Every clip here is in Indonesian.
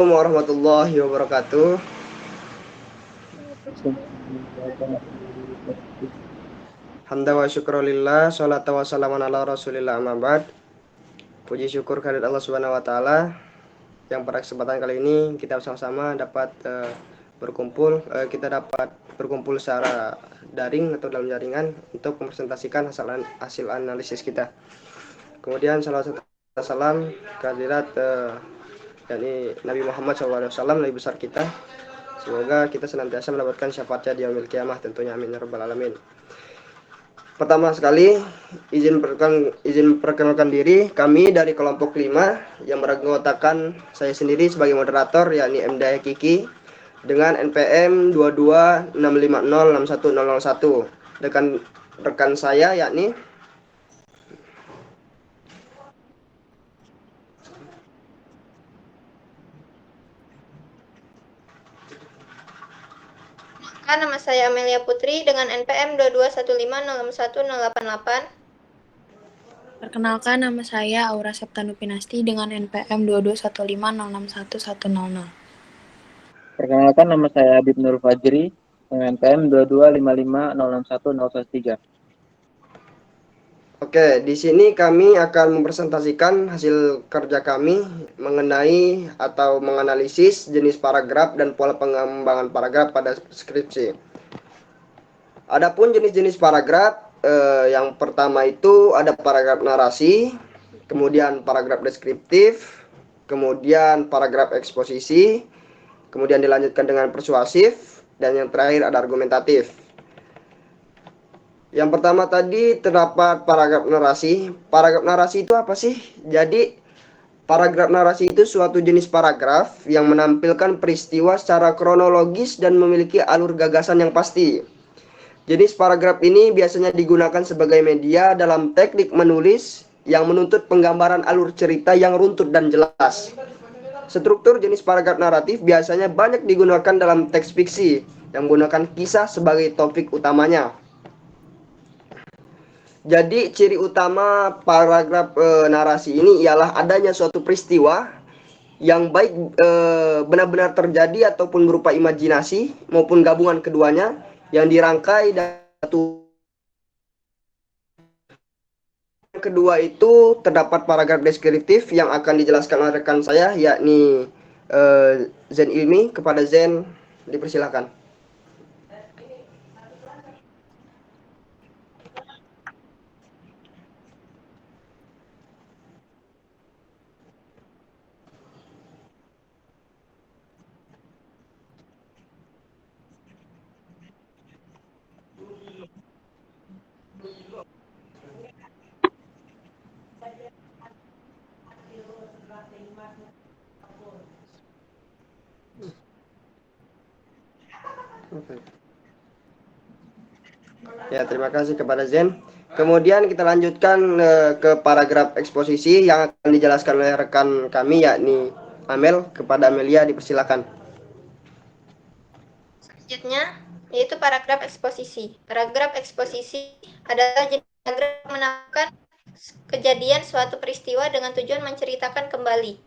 Warahmatullahi wabarakatuh. Hamda wa syukrulillah, salatu wa salaman ala rasulillah amma ba'd. Puji syukur kehadirat Allah Subhanahu wa taala yang pada kesempatan kali ini kita bersama-sama dapat kita dapat berkumpul secara daring atau dalam jaringan untuk mempresentasikan hasil analisis kita. Kemudian salam kehadirat yakni Nabi Muhammad SAW, Nabi besar kita. Semoga kita senantiasa mendapatkan syafaatnya di yaumil kiamah tentunya, amin ya rabbal alamin. Pertama sekali, izin perkenalkan diri. Kami dari kelompok 5 yang beranggotakan saya sendiri sebagai moderator, yakni MDA Kiki, dengan NPM 226506101. Rekan saya yakni Nama saya Amelia Putri dengan NPM 221501088. Perkenalkan, nama saya Aura Septanupinasti dengan NPM 221506110. Perkenalkan, nama saya Habib Nur Fajri dengan NPM 225506103. Oke, di sini kami akan mempresentasikan hasil kerja kami mengenai atau menganalisis jenis paragraf dan pola pengembangan paragraf pada skripsi. Adapun jenis-jenis paragraf, yang pertama itu ada paragraf narasi, kemudian paragraf deskriptif, kemudian paragraf eksposisi, kemudian dilanjutkan dengan persuasif, dan yang terakhir ada argumentatif. Yang pertama tadi terdapat paragraf narasi. Paragraf narasi itu apa sih? Jadi paragraf narasi itu suatu jenis paragraf yang menampilkan peristiwa secara kronologis dan memiliki alur gagasan yang pasti. Jenis paragraf ini biasanya digunakan sebagai media dalam teknik menulis yang menuntut penggambaran alur cerita yang runtut dan jelas. Struktur jenis paragraf naratif biasanya banyak digunakan dalam teks fiksi yang menggunakan kisah sebagai topik utamanya. Jadi ciri utama paragraf narasi ini ialah adanya suatu peristiwa yang baik benar-benar terjadi ataupun berupa imajinasi maupun gabungan keduanya yang dirangkai dan satu. Kedua itu terdapat paragraf deskriptif yang akan dijelaskan oleh rekan saya, yakni Zen Ilmi. Kepada Zen dipersilakan. Ya, terima kasih kepada Zen. Kemudian kita lanjutkan ke paragraf eksposisi yang akan dijelaskan oleh rekan kami, yakni Amel. Kepada Amelia dipersilakan. Selanjutnya yaitu paragraf eksposisi. Paragraf eksposisi adalah jenis paragraf yang menampilkan kejadian suatu peristiwa dengan tujuan menceritakan kembali.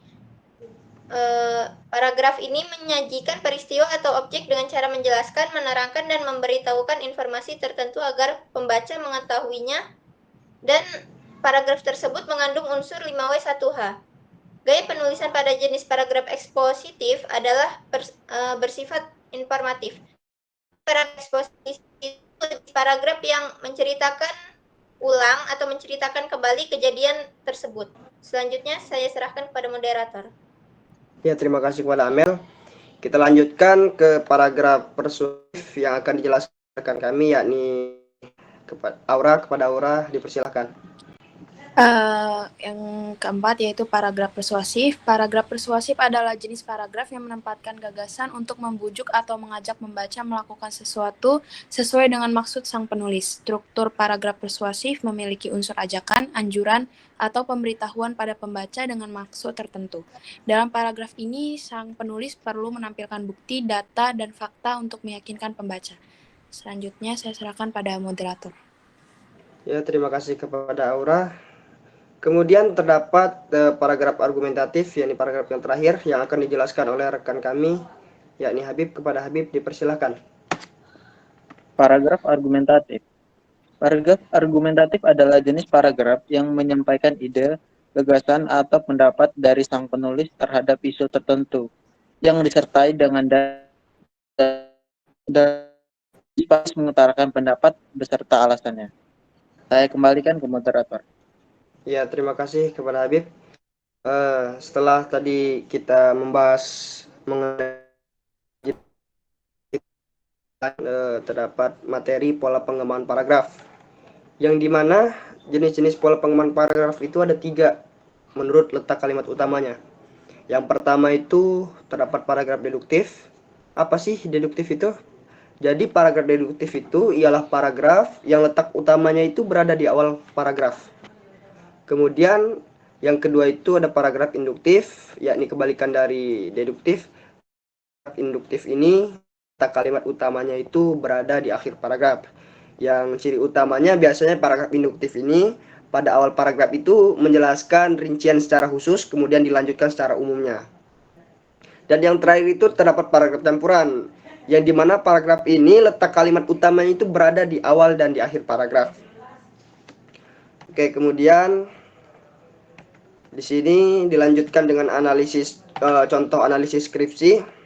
Paragraf ini menyajikan peristiwa atau objek dengan cara menjelaskan, menerangkan, dan memberitahukan informasi tertentu agar pembaca mengetahuinya, dan paragraf tersebut mengandung unsur 5W1H. Gaya penulisan pada jenis paragraf ekspositif adalah bersifat informatif. Paragraf eksposisi itu paragraf yang menceritakan ulang atau menceritakan kembali kejadian tersebut. Selanjutnya saya serahkan kepada moderator. Ya, terima kasih kepada Amel. Kita lanjutkan ke paragraf persuasif yang akan dijelaskan kami, yakni kepada Aura dipersilakan. Yang keempat yaitu paragraf persuasif. Paragraf persuasif adalah jenis paragraf yang menempatkan gagasan untuk membujuk atau mengajak membaca melakukan sesuatu sesuai dengan maksud sang penulis. Struktur paragraf persuasif memiliki unsur ajakan, anjuran, atau pemberitahuan pada pembaca dengan maksud tertentu. Dalam paragraf ini, sang penulis perlu menampilkan bukti, data, dan fakta untuk meyakinkan pembaca. Selanjutnya saya serahkan pada moderator. Ya, terima kasih kepada Aura. Kemudian terdapat paragraf argumentatif, yakni paragraf yang terakhir yang akan dijelaskan oleh rekan kami, yakni Habib. Kepada Habib dipersilahkan. Paragraf argumentatif. Paragraf argumentatif adalah jenis paragraf yang menyampaikan ide, gagasan, atau pendapat dari sang penulis terhadap isu tertentu yang disertai dengan pas mengutarakan pendapat beserta alasannya. Saya kembalikan ke moderator. Ya, terima kasih kepada Habib. Setelah tadi kita membahas mengenai terdapat materi pola pengembangan paragraf, yang dimana jenis-jenis pola pengembangan paragraf itu ada 3 menurut letak kalimat utamanya. Yang pertama itu terdapat paragraf deduktif. Apa sih deduktif itu? Jadi paragraf deduktif itu ialah paragraf yang letak utamanya itu berada di awal paragraf. Kemudian yang kedua itu ada paragraf induktif, yakni kebalikan dari deduktif. Induktif ini letak kalimat utamanya itu berada di akhir paragraf. Yang ciri utamanya biasanya paragraf induktif ini pada awal paragraf itu menjelaskan rincian secara khusus, kemudian dilanjutkan secara umumnya. Dan yang terakhir itu terdapat paragraf campuran, yang dimana paragraf ini letak kalimat utamanya itu berada di awal dan di akhir paragraf. Oke, kemudian di sini dilanjutkan dengan analisis contoh analisis skripsi.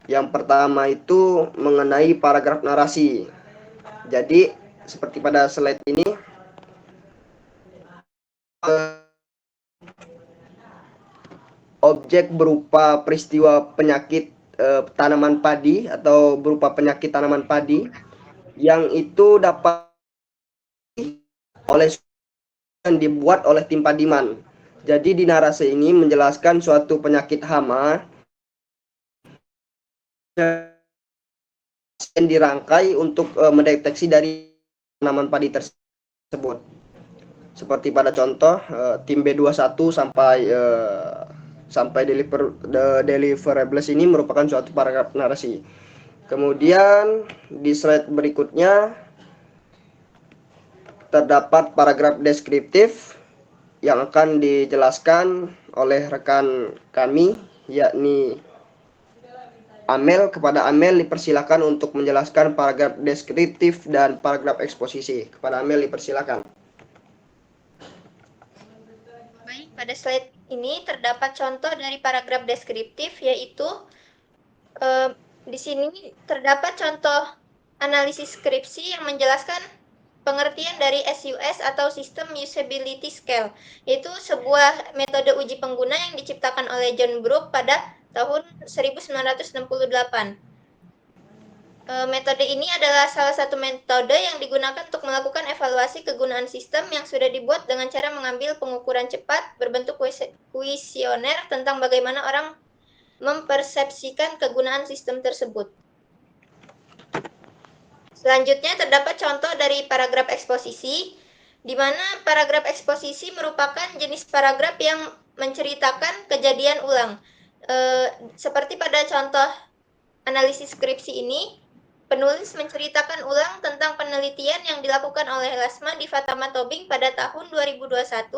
Yang pertama itu mengenai paragraf narasi. Jadi seperti pada slide ini, objek berupa peristiwa penyakit tanaman padi atau berupa penyakit tanaman padi yang itu dapat oleh yang dibuat oleh tim Padiman. Jadi di narasi ini menjelaskan suatu penyakit hama yang dirangkai untuk mendeteksi dari tanaman padi tersebut. Seperti pada contoh tim B21 sampai deliverables ini merupakan suatu paragraf narasi. Kemudian di slide berikutnya terdapat paragraf deskriptif yang akan dijelaskan oleh rekan kami, yakni Amel. Kepada Amel dipersilakan untuk menjelaskan paragraf deskriptif dan paragraf eksposisi. Kepada Amel dipersilakan. Baik, pada slide ini terdapat contoh dari paragraf deskriptif, yaitu di sini terdapat contoh analisis skripsi yang menjelaskan pengertian dari SUS atau System Usability Scale, yaitu sebuah metode uji pengguna yang diciptakan oleh John Brook pada tahun 1968. Metode ini adalah salah satu metode yang digunakan untuk melakukan evaluasi kegunaan sistem yang sudah dibuat dengan cara mengambil pengukuran cepat berbentuk kuesioner tentang bagaimana orang mempersepsikan kegunaan sistem tersebut. Selanjutnya terdapat contoh dari paragraf eksposisi, di mana paragraf eksposisi merupakan jenis paragraf yang menceritakan kejadian ulang. Seperti pada contoh analisis skripsi ini, penulis menceritakan ulang tentang penelitian yang dilakukan oleh Lasman di Fatama Tobing pada tahun 2021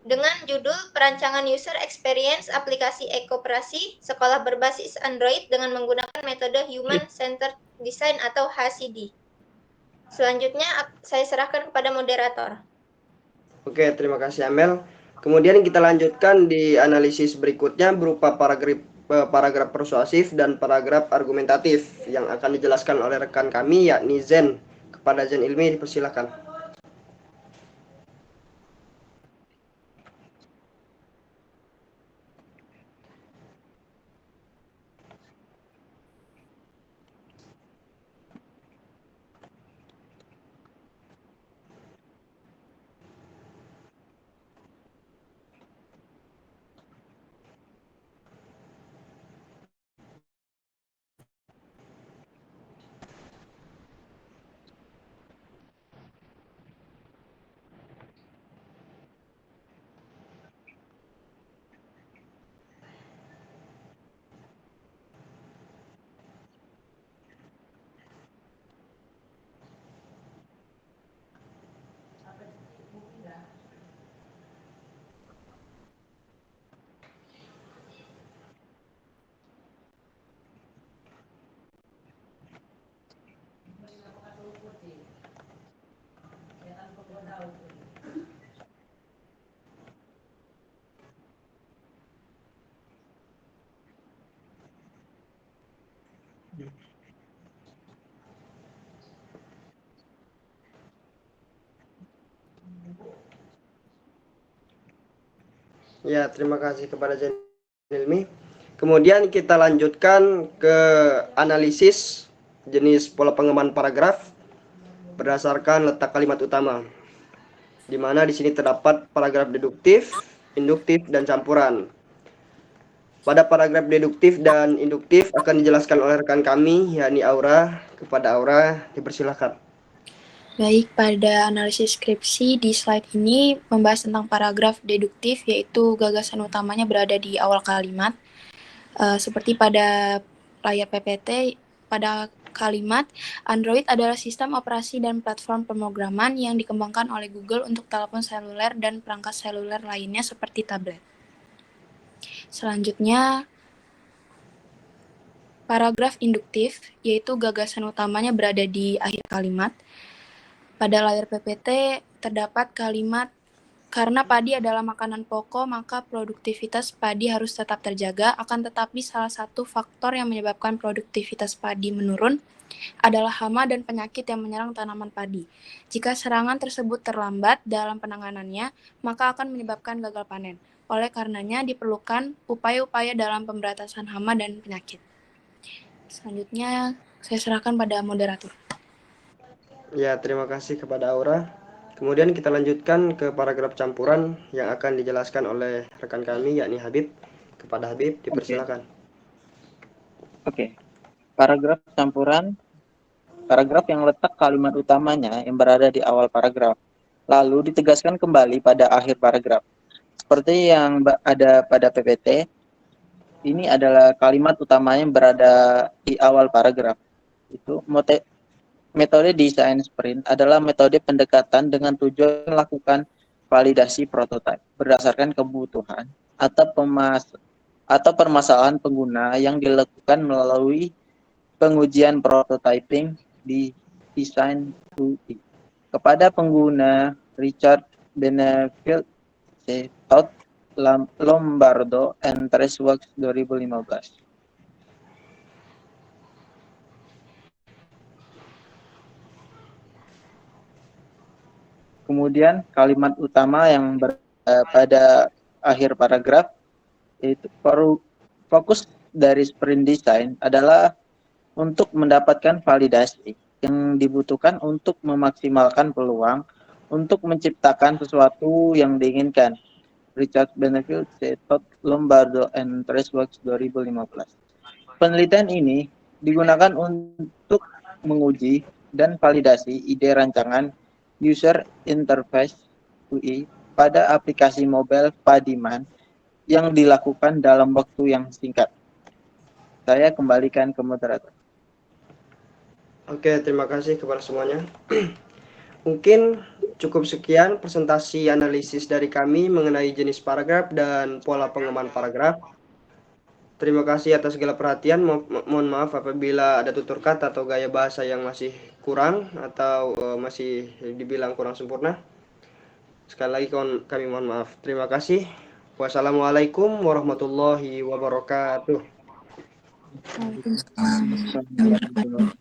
dengan judul Perancangan User Experience Aplikasi e-Koperasi Sekolah Berbasis Android dengan menggunakan metode Human Centered Design atau HCD. Selanjutnya saya serahkan kepada moderator. Oke, terima kasih Amel. Kemudian kita lanjutkan di analisis berikutnya berupa paragraf persuasif dan paragraf argumentatif yang akan dijelaskan oleh rekan kami, yakni Zen. Kepada Zen Ilmi dipersilakan. Ya, terima kasih kepada Janilmi. Kemudian kita lanjutkan ke analisis jenis pola pengembangan paragraf berdasarkan letak kalimat utama, di mana di sini terdapat paragraf deduktif, induktif, dan campuran. Pada paragraf deduktif dan induktif akan dijelaskan oleh rekan kami, yakni Aura. Kepada Aura, dipersilakan. Baik, pada analisis skripsi di slide ini membahas tentang paragraf deduktif, yaitu gagasan utamanya berada di awal kalimat. Seperti pada layar PPT, pada kalimat, Android adalah sistem operasi dan platform pemrograman yang dikembangkan oleh Google untuk telepon seluler dan perangkat seluler lainnya seperti tablet. Selanjutnya, paragraf induktif, yaitu gagasan utamanya berada di akhir kalimat. Pada layar PPT terdapat kalimat, karena padi adalah makanan pokok, maka produktivitas padi harus tetap terjaga. Akan tetapi salah satu faktor yang menyebabkan produktivitas padi menurun adalah hama dan penyakit yang menyerang tanaman padi. Jika serangan tersebut terlambat dalam penanganannya, maka akan menyebabkan gagal panen. Oleh karenanya diperlukan upaya-upaya dalam pemberantasan hama dan penyakit. Selanjutnya, saya serahkan pada moderator. Ya, terima kasih kepada Aura. Kemudian kita lanjutkan ke paragraf campuran yang akan dijelaskan oleh rekan kami, yakni Habib. Kepada Habib, dipersilakan. Oke. Paragraf campuran, paragraf yang letak kalimat utamanya yang berada di awal paragraf, lalu ditegaskan kembali pada akhir paragraf. Seperti yang ada pada PPT, ini adalah kalimat utamanya yang berada di awal paragraf. Itu metode desain sprint adalah metode pendekatan dengan tujuan melakukan validasi prototipe berdasarkan kebutuhan atau permasalahan pengguna yang dilakukan melalui pengujian prototyping di design UI. Kepada pengguna Richard Benefield C. Todd Lombardo and Traceworks 2015. Kemudian kalimat utama yang pada akhir paragraf itu fokus dari sprint design adalah untuk mendapatkan validasi yang dibutuhkan untuk memaksimalkan peluang untuk menciptakan sesuatu yang diinginkan. Richard Benefield, C. Todd Lombardo and Traceworks 2015. Penelitian ini digunakan untuk menguji dan validasi ide rancangan user interface UI pada aplikasi mobile Padiman yang dilakukan dalam waktu yang singkat. Saya kembalikan ke moderator. Oke, terima kasih kepada semuanya. Mungkin cukup sekian presentasi analisis dari kami mengenai jenis paragraf dan pola pengembangan paragraf. Terima kasih atas segala perhatian. Mohon maaf apabila ada tutur kata atau gaya bahasa yang masih kurang atau masih dibilang kurang sempurna. Sekali lagi kami mohon maaf. Terima kasih. Wassalamualaikum warahmatullahi wabarakatuh. Waalaikumsalam.